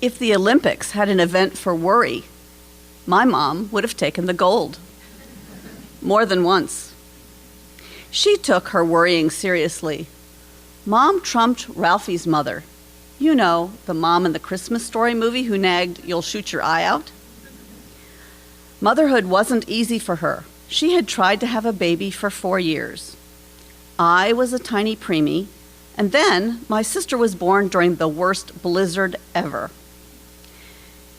If the Olympics had an event for worry, my mom would have taken the gold. More than once. She took her worrying seriously. Mom trumped Ralphie's mother. You know, the mom in the Christmas Story movie who nagged, "You'll shoot your eye out." Motherhood wasn't easy for her. She had tried to have a baby for 4 years. I was a tiny preemie, and then my sister was born during the worst blizzard ever.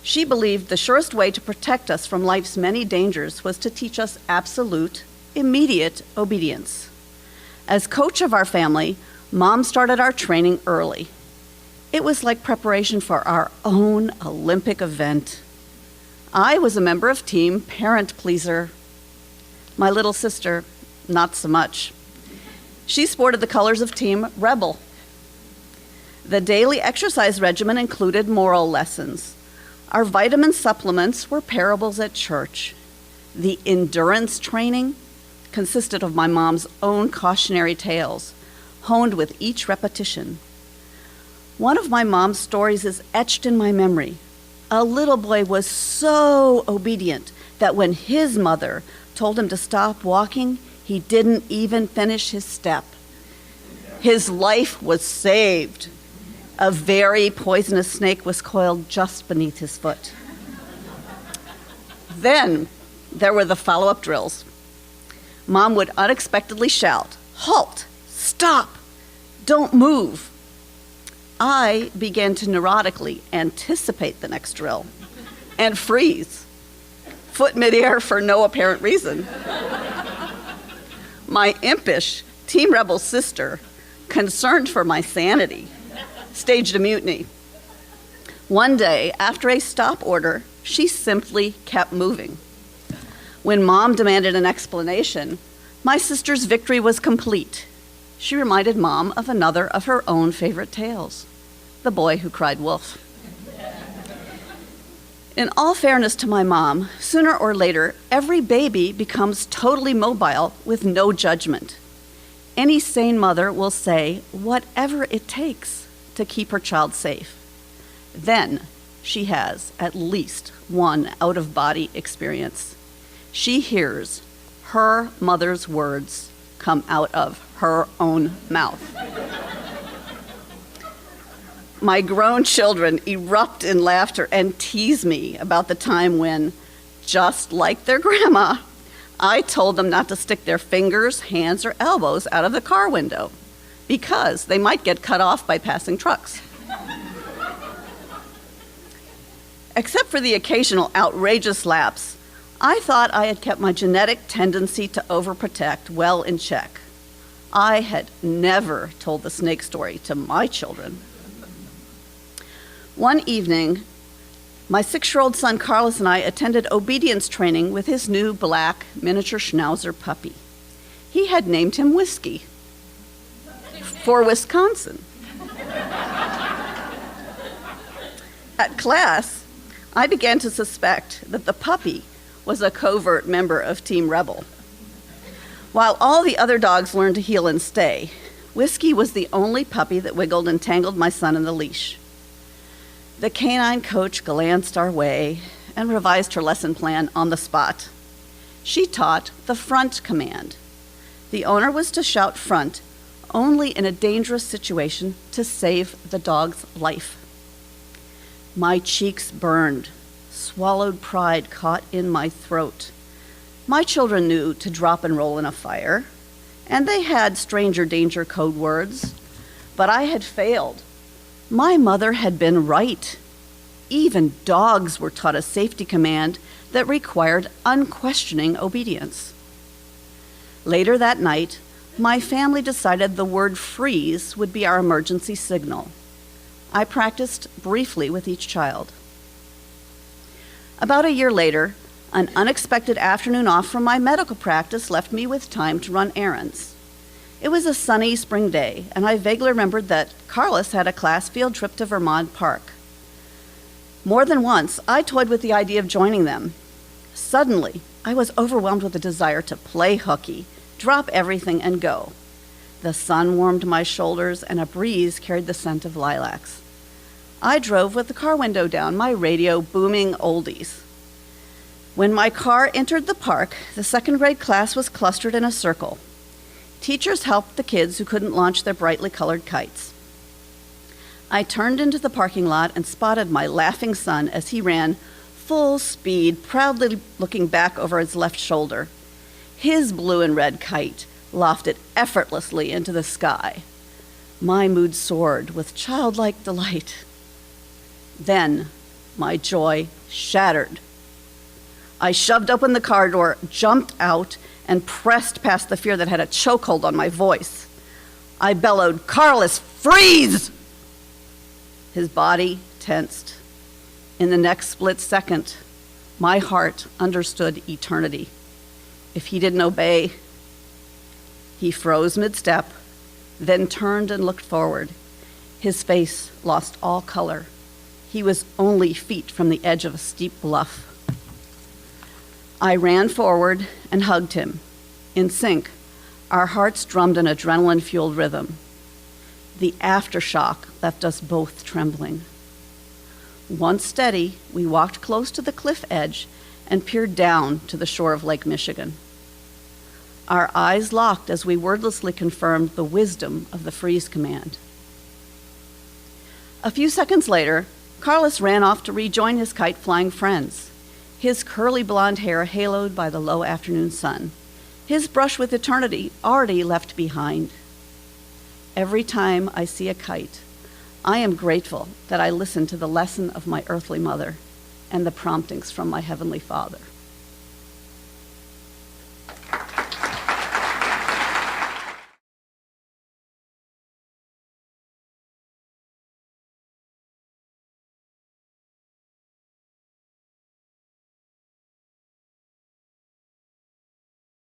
She believed the surest way to protect us from life's many dangers was to teach us absolute, immediate obedience. As coach of our family, Mom started our training early. It was like preparation for our own Olympic event. I was a member of Team Parent Pleaser. My little sister, not so much. She sported the colors of Team Rebel. The daily exercise regimen included moral lessons. Our vitamin supplements were parables at church. The endurance training consisted of my mom's own cautionary tales, honed with each repetition. One of my mom's stories is etched in my memory. A little boy was so obedient that when his mother told him to stop walking, he didn't even finish his step. His life was saved. A very poisonous snake was coiled just beneath his foot. Then there were the follow-up drills. Mom would unexpectedly shout, "Halt! Stop! Don't move!" I began to neurotically anticipate the next drill and freeze, foot midair for no apparent reason. My impish Team Rebel sister, concerned for my sanity, staged a mutiny. One day, after a stop order, she simply kept moving. When Mom demanded an explanation, my sister's victory was complete. She reminded Mom of another of her own favorite tales, The Boy Who Cried Wolf. In all fairness to my mom, sooner or later, every baby becomes totally mobile with no judgment. Any sane mother will say whatever it takes to keep her child safe. Then she has at least one out-of-body experience. She hears her mother's words come out of her own mouth. My grown children erupt in laughter and tease me about the time when, just like their grandma, I told them not to stick their fingers, hands, or elbows out of the car window because they might get cut off by passing trucks. Except for the occasional outrageous lapse, I thought I had kept my genetic tendency to overprotect well in check. I had never told the snake story to my children. One evening, my 6-year-old son Carlos and I attended obedience training with his new black miniature Schnauzer puppy. He had named him Whiskey for Wisconsin. At class, I began to suspect that the puppy was a covert member of Team Rebel. While all the other dogs learned to heel and stay, Whiskey was the only puppy that wiggled and tangled my son in the leash. The canine coach glanced our way and revised her lesson plan on the spot. She taught the front command. The owner was to shout front only in a dangerous situation to save the dog's life. My cheeks burned. Swallowed pride caught in my throat. My children knew to drop and roll in a fire, and they had stranger danger code words, but I had failed. My mother had been right. Even dogs were taught a safety command that required unquestioning obedience. Later that night, my family decided the word freeze would be our emergency signal. I practiced briefly with each child. About a year later, an unexpected afternoon off from my medical practice left me with time to run errands. It was a sunny spring day, and I vaguely remembered that Carlos had a class field trip to Vermont Park. More than once, I toyed with the idea of joining them. Suddenly, I was overwhelmed with a desire to play hooky, drop everything, and go. The sun warmed my shoulders, and a breeze carried the scent of lilacs. I drove with the car window down, my radio booming oldies. When my car entered the park, the second grade class was clustered in a circle. Teachers helped the kids who couldn't launch their brightly colored kites. I turned into the parking lot and spotted my laughing son as he ran full speed, proudly looking back over his left shoulder. His blue and red kite lofted effortlessly into the sky. My mood soared with childlike delight. Then my joy shattered. I shoved open the car door, jumped out, and pressed past the fear that had a chokehold on my voice. I bellowed, "Carlos, freeze!" His body tensed. In the next split second, my heart understood eternity. If he didn't obey, he froze mid-step, then turned and looked forward. His face lost all color. He was only feet from the edge of a steep bluff. I ran forward and hugged him. In sync, our hearts drummed an adrenaline-fueled rhythm. The aftershock left us both trembling. Once steady, we walked close to the cliff edge and peered down to the shore of Lake Michigan. Our eyes locked as we wordlessly confirmed the wisdom of the freeze command. A few seconds later, Carlos ran off to rejoin his kite-flying friends, his curly blonde hair haloed by the low afternoon sun, his brush with eternity already left behind. Every time I see a kite, I am grateful that I listened to the lesson of my earthly mother and the promptings from my heavenly Father.